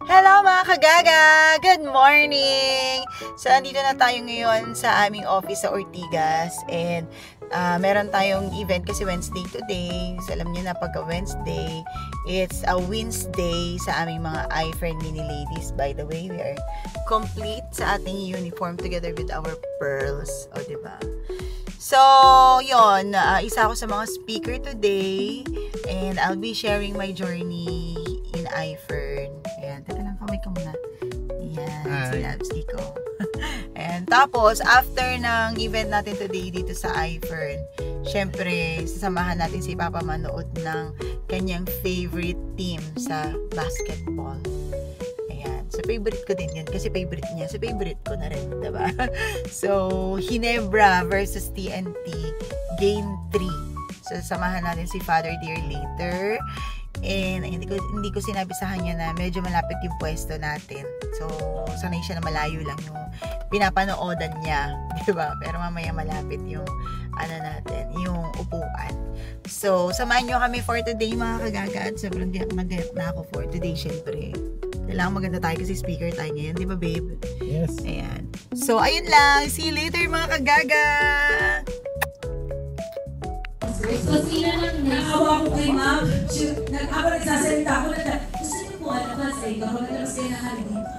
Hello mga kagaga! Good morning! So, andito na tayo ngayon sa aming office sa Ortigas and meron tayong event kasi Wednesday today. So, alam niyo na pagka Wednesday, it's a Wednesday sa aming mga iFriend mini ladies. By the way, we are complete sa ating uniform together with our pearls. O, diba? So, yon, isa ako sa mga speaker today and I'll be sharing my journey in iFern. Ayan, teka lang, kamay ka muna. Ayan, si Labsy ko. And tapos, after ng event natin today dito sa iFern, syempre, sasamahan natin si Papa manood ng kanyang favorite team sa basketball. Ayan, so favorite ko din yun kasi favorite niya, so favorite ko na rin, diba? So, Ginebra versus TNT, Game 3. So, sasamahan natin si Father Dear later. And hindi ko sinabi sa kanya na medyo malapit yung pwesto natin. So, sanay siya na malayo lang yung pinapanoodan niya, di ba? Pero mamaya malapit yung natin, yung upuan. So, samahan nyo kami for today mga kagaga. At sobrang nag-get na ako for today, syempre. Kailangan maganda tayo kasi speaker tayo ngayon, di ba babe? Yes. Ayan. So, ayun lang. See you later mga kagaga! So, sila nang naawa ko kay ma'am. Habang nagsasalita ako, gusto niyo po kasi ako nagkaroon kayo na kami dito.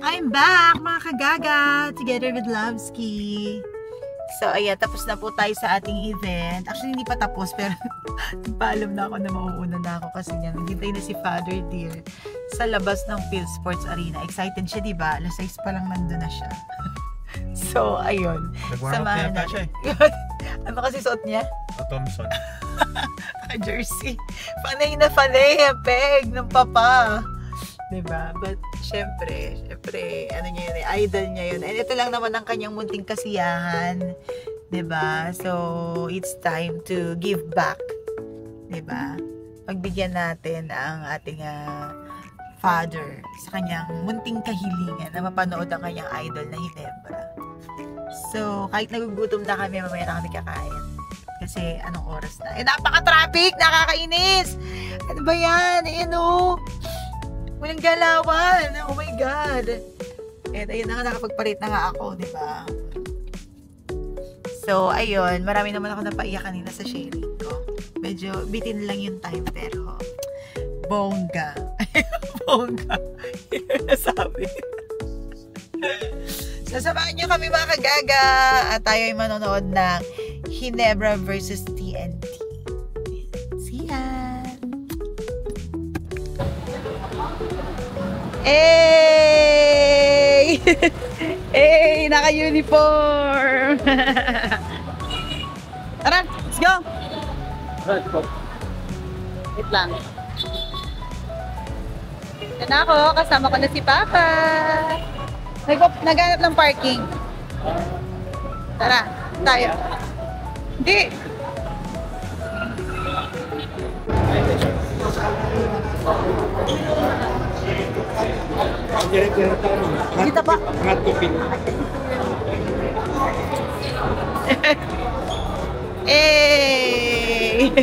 I'm back mga kagaga together with Lovesky. So ayan, tapos na po tayo sa ating event. Actually hindi pa tapos pero nagpaalam na ako na mauuna na ako kasi niyan. Naghintay na si Father Dear sa labas ng Phil Sports Arena. Excited siya, diba? Alas 6 pa lang nandun na siya. So ayun, samahan na siya. Ano kasi suot niya? Thompson. Jersey. Panay na panay ang peg ng papa. Diba? But, syempre, ano niya yun, idol niya yun. And ito lang naman ang kanyang munting kasiyahan. Diba? So, it's time to give back. Diba? Pagbigyan natin ang ating father sa kanyang munting kahilingan na mapanood ang kanyang idol na Ginebra. So, kahit nagugutom na kami, mamaya na kami kakain. Kasi, anong oras na? Eh, napaka-traffic! Nakakainis! Ano ba yan? Ayan o! Walang galawan! Oh my God! And ayun na nga, nakapagpalit na nga ako, di ba? So, ayun. Marami naman ako napaiyak kanina sa sharing ko. Medyo bitin lang yung time, pero bongga. Bongga. Yun nasabi. Sasamahan nyo kami mga kagaga at tayo ay manonood ng Ginebra versus TNT. See ya! Hey! Hey! Naka-uniform! Tara! Let's go! Wait lang. Yan ako. Kasama ko na si Papa. Naghanap ng parking. Tara, tayo. Hindi. Kita pa. Eh.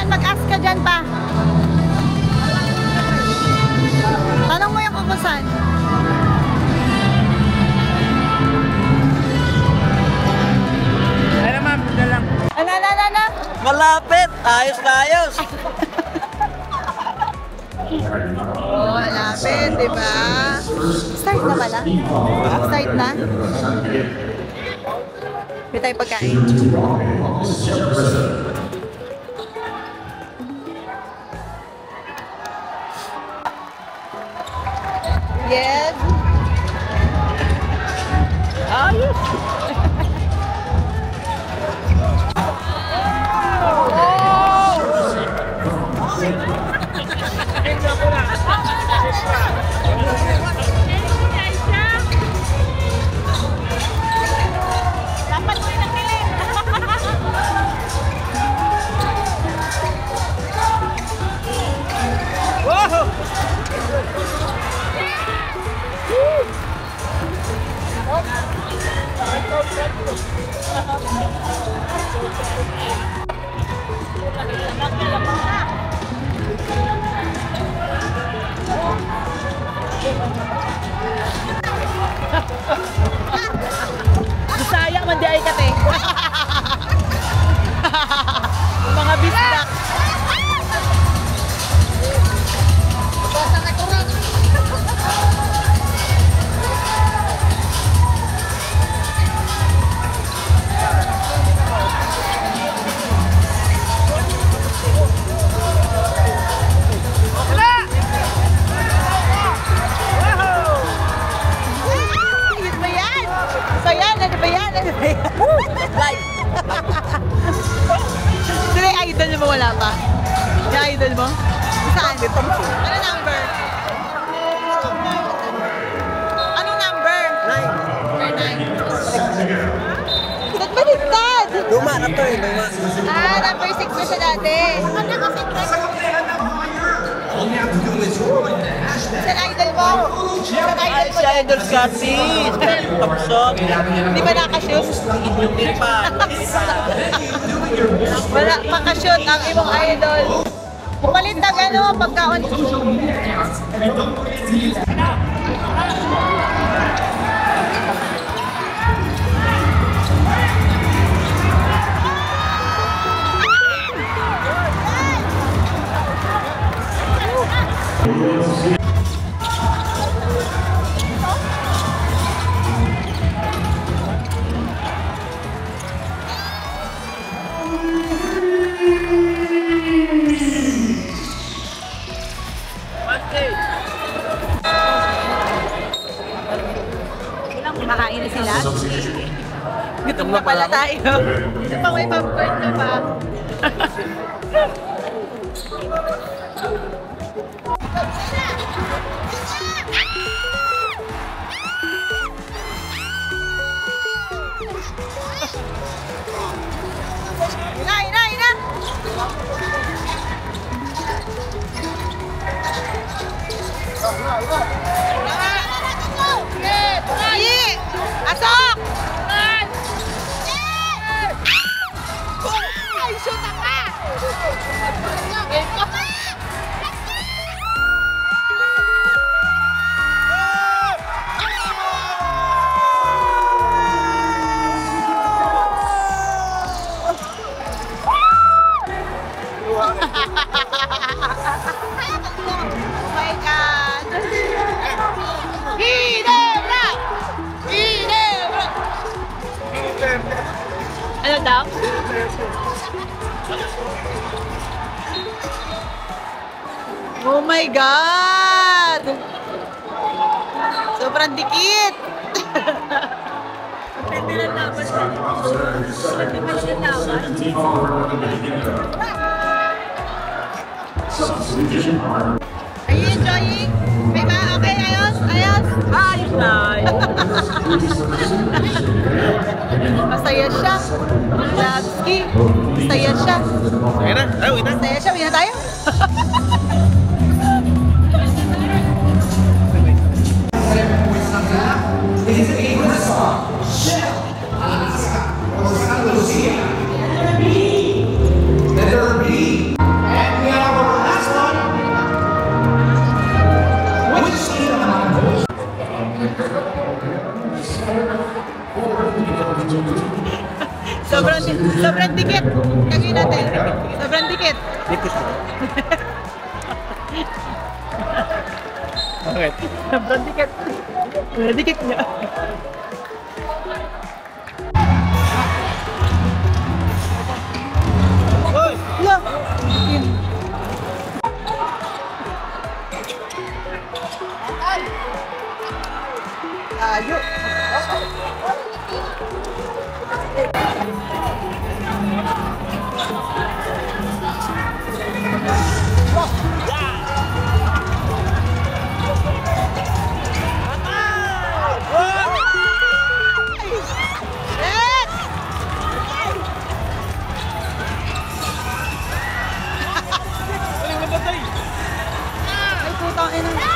Mag-ask ka dyan pa. Tanong mo yung kukusan. Ano ma'am, na lang. Ano? Malapit! Ayos na ayos! Oh, malapit, diba? Start na pala? Start na? May tayo pagkain. Yes. Ayos. Dapat mo yung nagtilim. ka to eh. Luma. Number 6 na siya dati. Saan idol mo? Saan idol mo? Si Idol Scotty. Thompson. Hindi ba nakashoot? Hindi pa. Wala makashoot ang imong idol. Pumalit ng ano, pagkaon. Kumakain na sila. Gutom na pala tayo. Ito pa may popcorn na pa. Ina! Asok! Ay, shoot ka! Oh my God! Ginebra! Ginebra! Ano daw? Oh my God! Sobrang dikit! Pwede na laban siya. Pwede na laban. Are you enjoying? May ba? Okay, ayos? Ayos? Ayos na! Masaya siya. Labski. Masaya siya. Sige na. Ay, uwi na. Masaya siya. Uwi na tayo. Sobrang dikit. Kagawin natin. Sobrang dikit. Okay. Sobrang dikit. Dikit niya. Hoy! Look! Tayo. Ay, putang ina.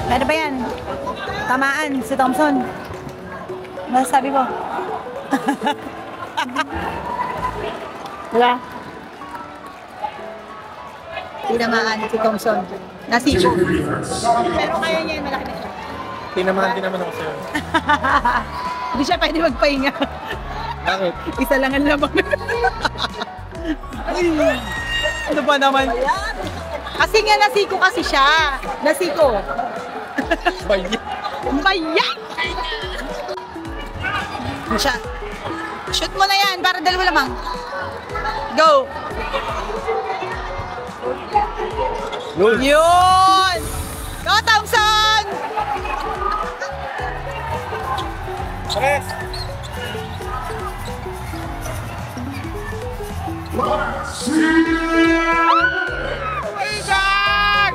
Ano ba yan? Tamaan si Thompson. Masasabi mo? Wala. Tinamaan si Thompson. Nasiko. Pero kaya niya yung malaki na siya. Tinamaan din naman ako sa'yo. Hindi siya pwede magpahinga. Bakit? Isa lang ang lamang. Ano ba naman? Kasi nga nasiko kasi siya. Nasiko. Bayan. Bayan! Siya. Shoot mo na yan para dalawa lamang. Go! Yun. Yun! Go, Thompson! Pares! Isaac!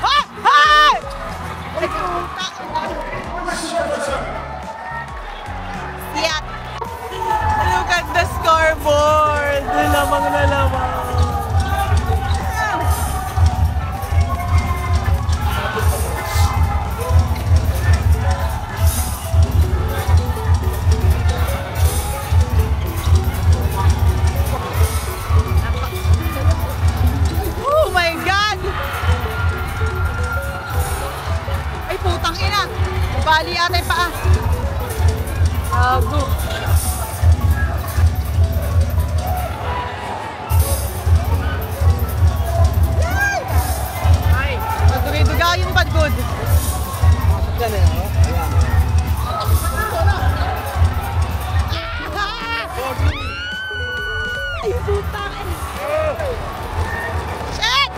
Ah! Ah! Siat! Look at the scoreboard! Lamang na lamang. Oh my God! Ay, putang ina! Bali ata yung paa. Ago. Ay! Magdugay-dugay yung pagod. Ay, putang ina! Shit!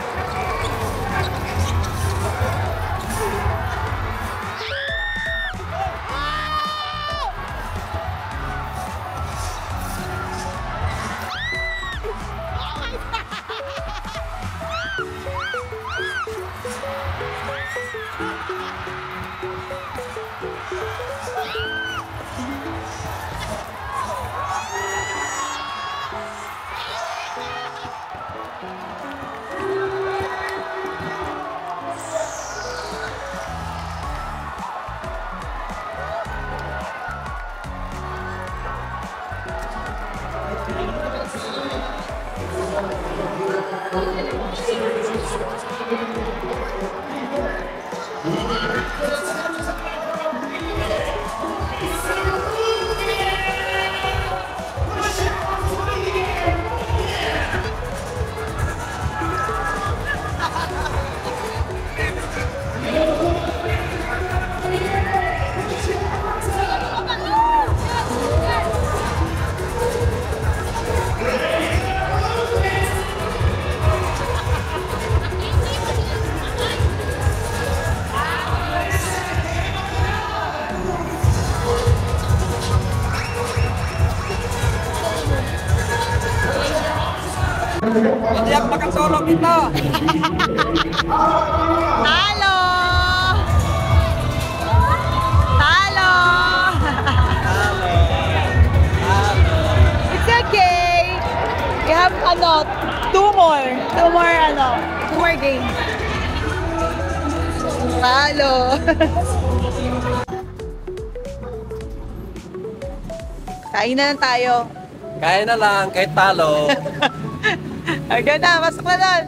Hindi ako makatulog dito. Halo! Halo! It's okay. We have two more games. Halo! Kain na lang tayo. Kaya na lang, kahit talo. Aga na, pasok na doon.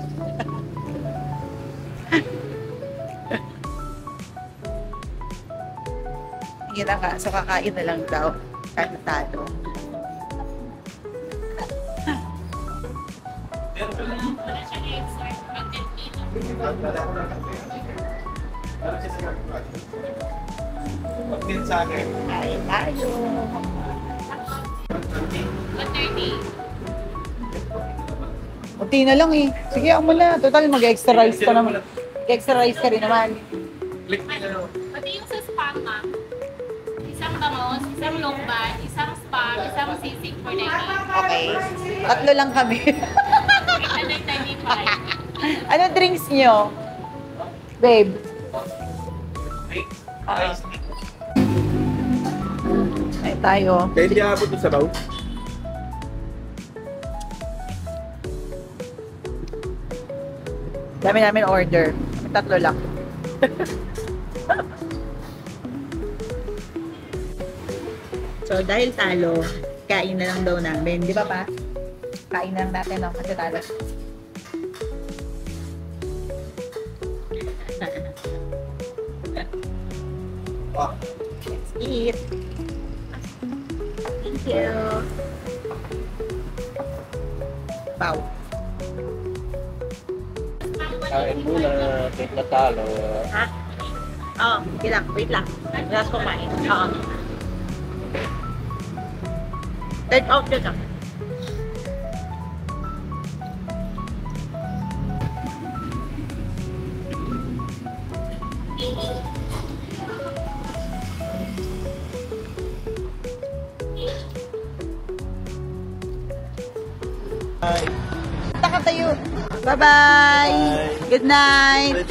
Yun na nga, so kakain na lang daw. Kahit-talo. Pag-din sa akin. Kain tayo. 1:30. Unti na lang eh. Sige, ako muna. Total, mag-extra rice ka naman. Mag-extra rice ka rin naman. Click nyo. Pati yung sa spam, ma'am. Isang bangos, isang lokban, isang spam, isang sisig for 90. Okay. Tatlo lang kami. 835. Ano drinks nyo? Babe. Ay tayo. Kaya hindi abot yung sabaw. Dami namin order. Tatlo lang. So, dahil talo, kain na lang daw namin. Di ba pa? Kain na lang natin, no? Kasi talo. Let's eat. Thank you. Wow. Kain muna, kahit natalo. Ha? Oo, okay lang. Wait lang. Last kumain. Oo. Take out yun ah. Punta ka tayo. Bye-bye. Good night.